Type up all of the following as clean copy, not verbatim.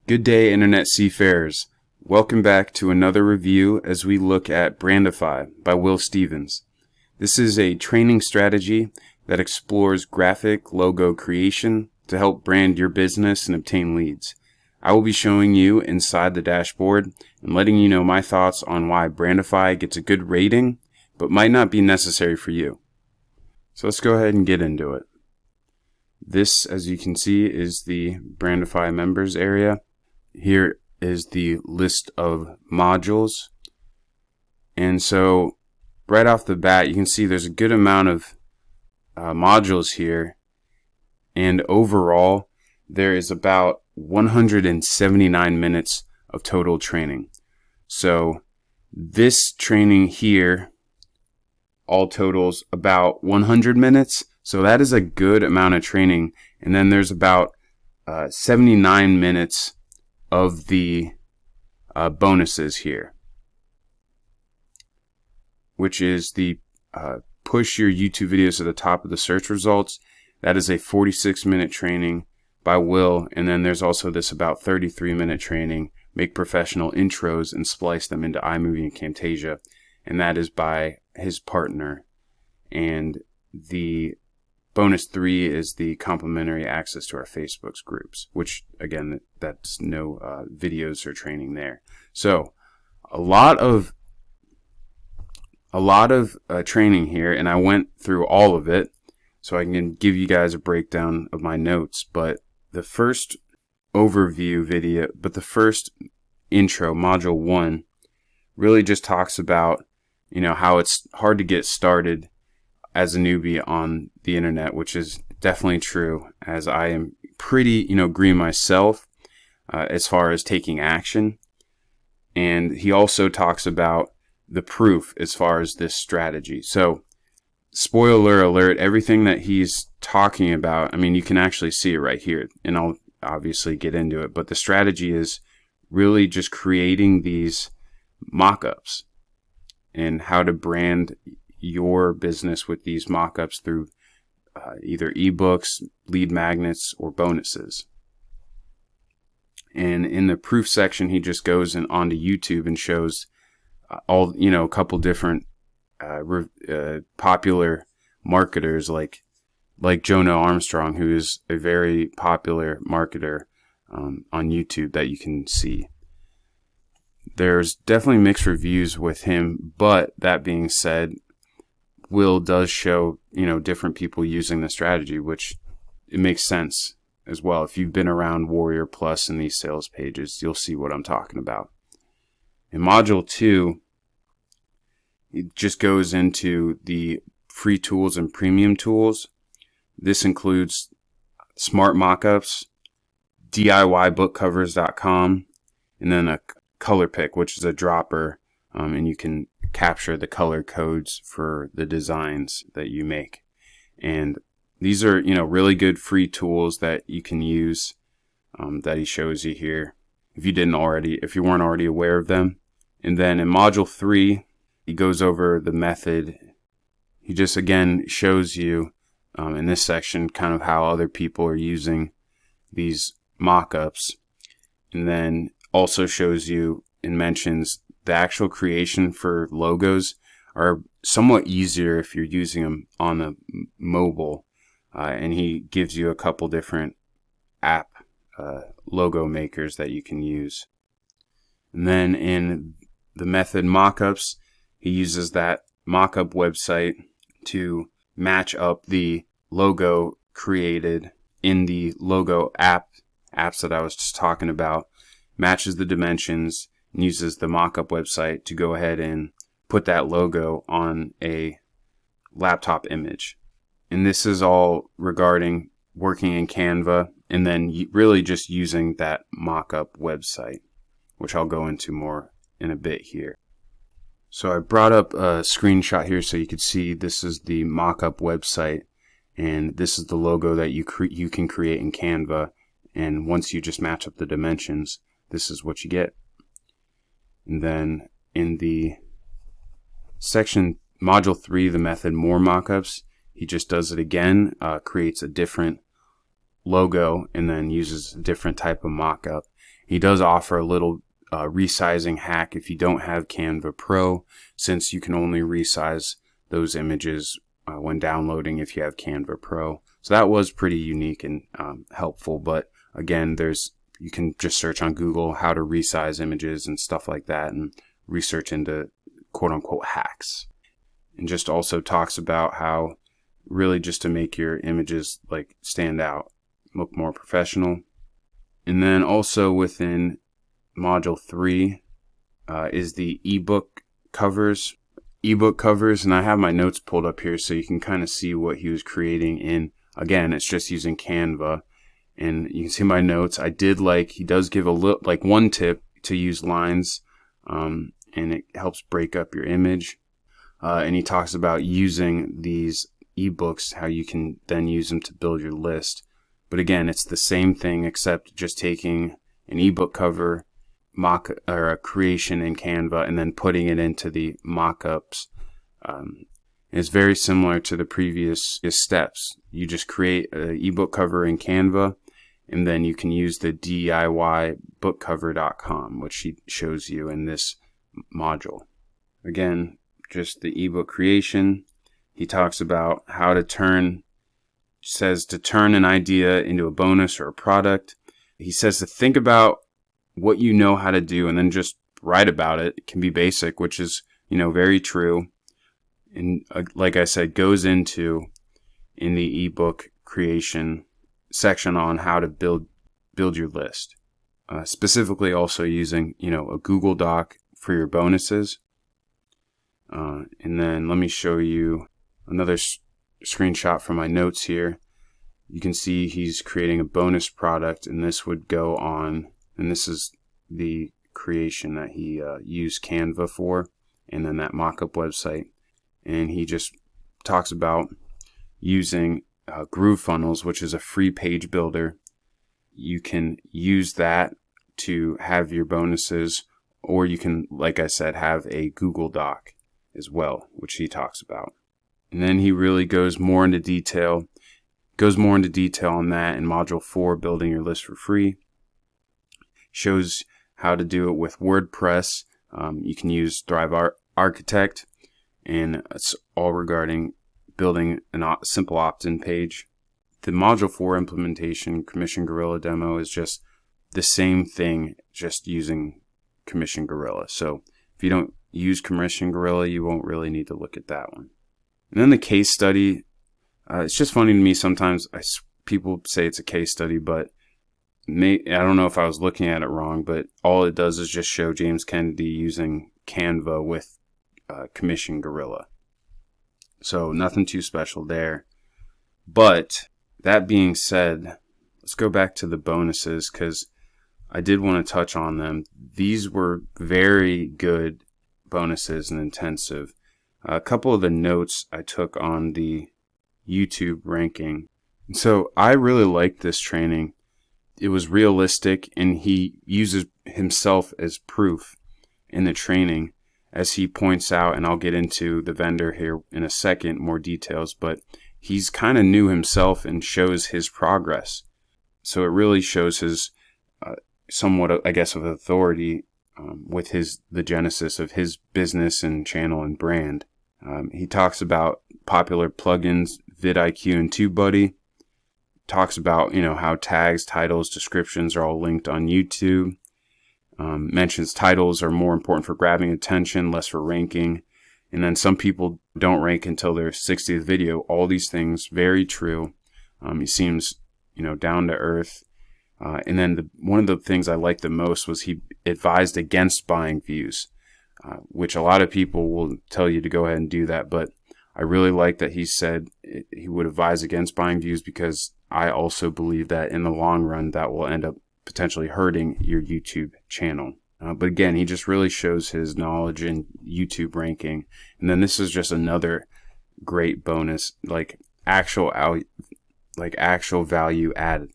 Good day, Internet Seafarers. Welcome back to another review as we look at Brandify by Will Stevens. This is a training strategy that explores graphic logo creation to help brand your business and obtain leads. I will be showing you inside the dashboard and letting you know my thoughts on why Brandify gets a good rating, but might not be necessary for you. So let's go ahead and get into it. This, as you can see, is the Brandify members area. Here is the list of modules. And so right off the bat, you can see there's a good amount of modules here. And overall, there is about 179 minutes of total training. So this training here all totals about 100 minutes. So that is a good amount of training. And then there's about 79 minutes of the bonuses here, which is the push your YouTube videos to the top of the search results. That is a 46-minute training by Will. And then there's also this about 33-minute training, make professional intros and splice them into iMovie and Camtasia. And that is by his partner. And the bonus 3 is the complimentary access to our Facebook's groups, which again, that's no videos or training there. So a lot of training here, and I went through all of it so I can give you guys a breakdown of my notes. But the first overview video, the first intro, module 1, really just talks about how it's hard to get started as a newbie on the internet, which is definitely true, as I am pretty green myself as far as taking action. And he also talks about the proof as far as this strategy. So spoiler alert, everything that he's talking about, I mean, you can actually see it right here, and I'll obviously get into it, but the strategy is really just creating these mock-ups and how to brand your business with these mock-ups through either ebooks, lead magnets, or bonuses. And in the proof section, he just goes onto YouTube and shows a couple different popular marketers like Jonah Armstrong, who is a very popular marketer on YouTube that you can see. There's definitely mixed reviews with him, but that being said, Will does show, different people using the strategy, which it makes sense as well. If you've been around Warrior Plus and these sales pages, you'll see what I'm talking about. In module 2, it just goes into the free tools and premium tools. This includes smart mockups, DIYbookcovers.com, and then a color pick, which is a dropper, and you can capture the color codes for the designs that you make. And these are really good free tools that you can use, that he shows you here if you weren't already aware of them. And then in module 3, he goes over the method. He just again shows you in this section kind of how other people are using these mock-ups, and then also shows you and mentions the actual creation for logos are somewhat easier if you're using them on a mobile, and he gives you a couple different app logo makers that you can use. And then in the method mockups, he uses that mockup website to match up the logo created in the logo apps that I was just talking about, matches the dimensions, and uses the mockup website to go ahead and put that logo on a laptop image. And this is all regarding working in Canva and then really just using that mockup website, which I'll go into more in a bit here. So I brought up a screenshot here so you could see this is the mockup website, and this is the logo that you can create in Canva. And once you just match up the dimensions, this is what you get. And then in the section module 3, the method more mockups, he just does it again, creates a different logo, and then uses a different type of mockup. He does offer a little resizing hack if you don't have Canva Pro, since you can only resize those images when downloading if you have Canva Pro. So that was pretty unique and helpful. But again, you can just search on Google how to resize images and stuff like that, and research into quote unquote hacks. And just also talks about how really just to make your images like stand out, look more professional. And then also within module 3 is the ebook covers. And I have my notes pulled up here so you can kind of see what he was creating in. Again, it's just using Canva, and you can see my notes. He does give one tip to use lines, and it helps break up your image. And he talks about using these ebooks, how you can then use them to build your list. But again, it's the same thing except just taking an ebook cover, a creation in Canva, and then putting it into the mockups. It's very similar to the previous steps. You just create an ebook cover in Canva, and then you can use the DIYbookcover.com, which he shows you in this module. Again, just the ebook creation. He talks about how to turn an idea into a bonus or a product. He says to think about what you know how to do and then just write about it. It can be basic, which is, very true. And like I said, goes into in the ebook creation section on how to build your list. Specifically also using, a Google Doc for your bonuses. And then let me show you another screenshot from my notes here. You can see he's creating a bonus product, and this would go on, and this is the creation that he used Canva for, and then that mockup website. And he just talks about using GrooveFunnels, which is a free page builder. You can use that to have your bonuses, or you can, like I said, have a Google Doc as well, which he talks about. And then he really goes more into detail on that in module 4, building your list for free. Shows how to do it with WordPress. You can use Thrive Architect, and it's all regarding building a simple opt-in page. The module 4 implementation, Commission Gorilla demo, is just the same thing, just using Commission Gorilla. So if you don't use Commission Gorilla, you won't really need to look at that one. And then the case study, it's just funny to me sometimes. People say it's a case study, but I don't know if I was looking at it wrong, but all it does is just show James Kennedy using Canva with Commission Gorilla. So nothing too special there. But that being said, let's go back to the bonuses, because I did want to touch on them. These were very good bonuses and intensive. A couple of the notes I took on the YouTube ranking. So I really liked this training. It was realistic, and he uses himself as proof in the training, as he points out, and I'll get into the vendor here in a second, more details, but he's kind of new himself and shows his progress. So it really shows his somewhat, I guess, of authority with the genesis of his business and channel and brand. He talks about popular plugins, vidIQ and TubeBuddy. Talks about, how tags, titles, descriptions are all linked on YouTube. Mentions titles are more important for grabbing attention, less for ranking. And then some people don't rank until their 60th video. All these things, very true. He seems, down to earth. And then one of the things I liked the most was he advised against buying views, which a lot of people will tell you to go ahead and do that. But I really like that he said he would advise against buying views, because I also believe that in the long run that will end up potentially hurting your YouTube channel. But again, he just really shows his knowledge in YouTube ranking. And then this is just another great bonus, like actual value added.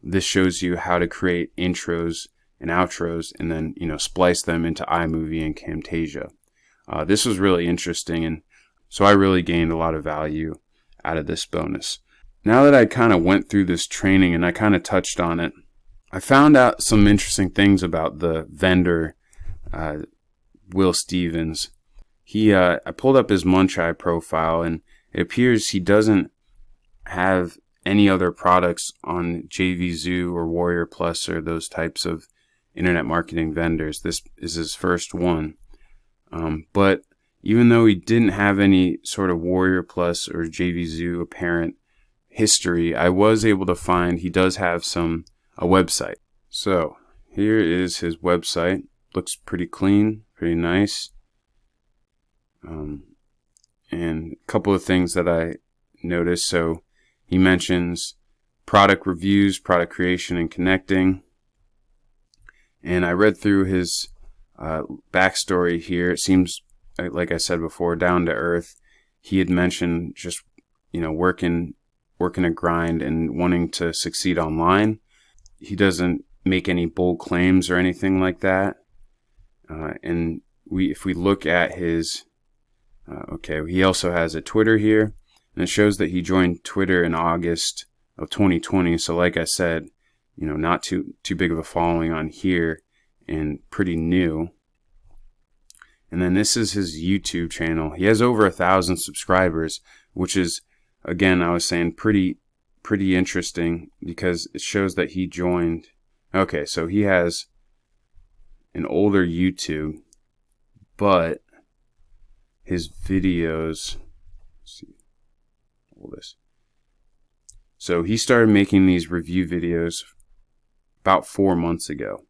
This shows you how to create intros and outros, and then splice them into iMovie and Camtasia. This was really interesting, and so I really gained a lot of value out of this bonus. Now that I kind of went through this training and I kind of touched on it, I found out some interesting things about the vendor, Will Stevens. I pulled up his Muncheye profile, and it appears he doesn't have any other products on JVZoo or Warrior Plus or those types of internet marketing vendors. This is his first one. But even though he didn't have any sort of Warrior Plus or JVZoo apparent history, I was able to find he does have a website. So here is his website. Looks pretty clean, pretty nice. And a couple of things that I noticed. So he mentions product reviews, product creation, and connecting. And I read through his backstory here. It seems, like I said before, down to earth. He had mentioned just, working a grind and wanting to succeed online. He doesn't make any bold claims or anything like that. And if we look at his, he also has a Twitter here, and it shows that he joined Twitter in August of 2020. So like I said, not too big of a following on here and pretty new. And then this is his YouTube channel. He has over 1,000 subscribers, which is, again, I was saying pretty interesting because it shows that he joined. Okay, so he has an older YouTube, but his videos, let's see, oldest. So he started making these review videos about 4 months ago,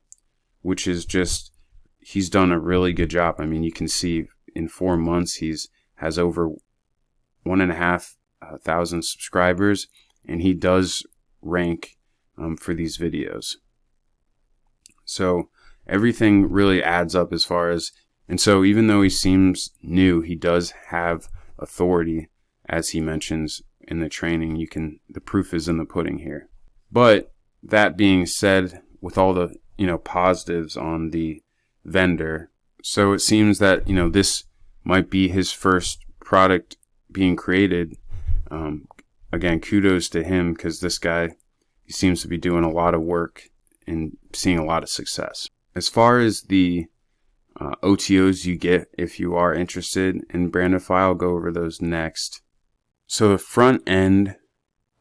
which is just, he's done a really good job. I mean, you can see in 4 months has over 1,500 subscribers, and he does rank for these videos. So everything really adds up as far as, and so even though he seems new, he does have authority, as he mentions in the training. The proof is in the pudding here. But that being said, with all the positives on the vendor, so it seems that this might be his first product being created. Again, kudos to him, because this guy, he seems to be doing a lot of work and seeing a lot of success. As far as the OTOs you get if you are interested in Brandify, I'll go over those next. So the front end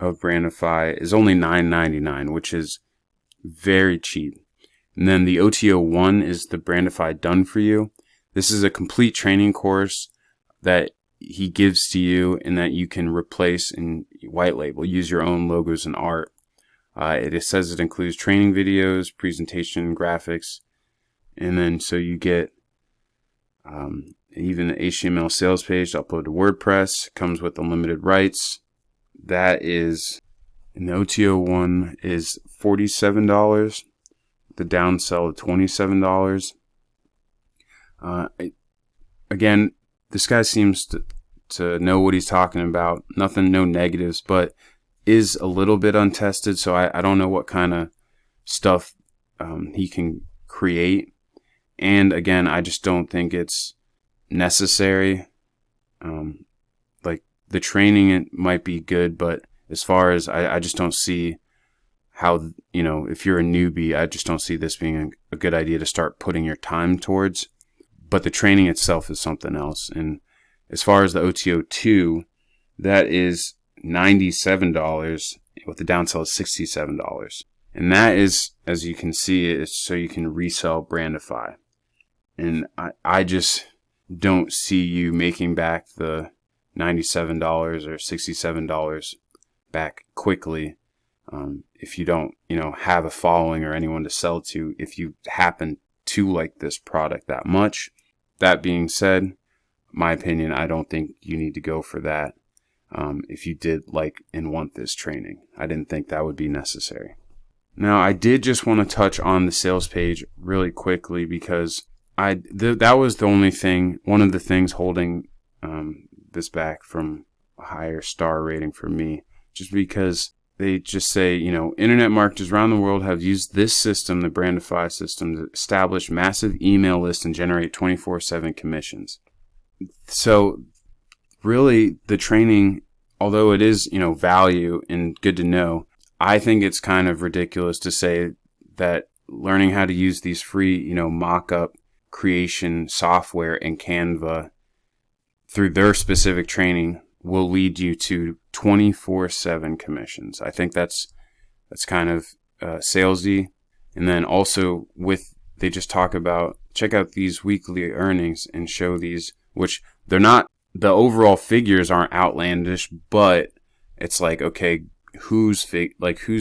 of Brandify is only $9.99, which is very cheap. And then the OTO 1 is the Brandify Done For You. This is a complete training course that he gives to you and that you can replace and white label, use your own logos and art. It says it includes training videos, presentation, graphics, and then so you get even the HTML sales page to upload to WordPress. Comes with unlimited rights. That is, and the OTO 1 is $47. The downsell of $27. Again, this guy seems to know what he's talking about. Nothing, no negatives, but is a little bit untested. So I don't know what kind of stuff he can create. And again, I just don't think it's necessary. Like the training, it might be good, but as far as I just don't see how, if you're a newbie, I just don't see this being a good idea to start putting your time towards. But the training itself is something else. And as far as the OTO 2, that is $97 with the downsell of $67. And that is, as you can see, it's so you can resell Brandify. And I just don't see you making back the $97 or $67 back quickly. If you don't, have a following or anyone to sell to, if you happen to like this product that much. That being said, my opinion, I don't think you need to go for that. If you did like and want this training, I didn't think that would be necessary. Now, I did just want to touch on the sales page really quickly because that was the only thing, one of the things holding this back from a higher star rating for me, just because they just say, internet marketers around the world have used this system, the Brandify system, to establish massive email lists and generate 24/7 commissions. So really the training, although it is, value and good to know, I think it's kind of ridiculous to say that learning how to use these free, mock-up creation software and Canva through their specific training will lead you to 24/7 commissions. I think that's kind of salesy. And then also they just talk about, check out these weekly earnings and show these, which they're not, the overall figures aren't outlandish, but it's like, okay, who's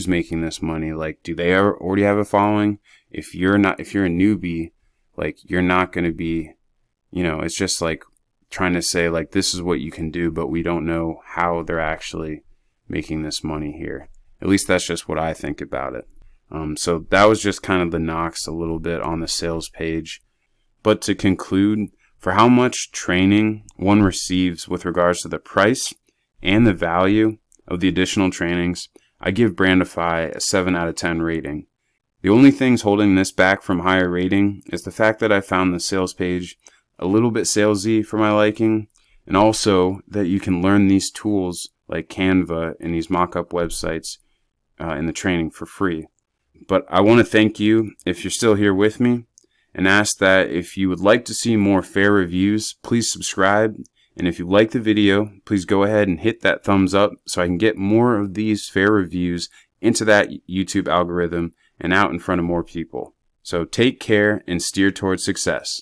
making this money? Like, do they already have a following? If you're a newbie, like, you're not going to be, it's just like trying to say, like, this is what you can do, but we don't know how they're actually making this money here. At least that's just what I think about it. So that was just kind of the knocks a little bit on the sales page. But to conclude, for how much training one receives with regards to the price and the value of the additional trainings, I give Brandify a 7 out of 10 rating. The only things holding this back from higher rating is the fact that I found the sales page a little bit salesy for my liking, and also that you can learn these tools like Canva and these mock-up websites in the training for free. But I want to thank you if you're still here with me, and ask that if you would like to see more fair reviews, please subscribe. And if you like the video, please go ahead and hit that thumbs up so I can get more of these fair reviews into that YouTube algorithm and out in front of more people. So take care and steer towards success.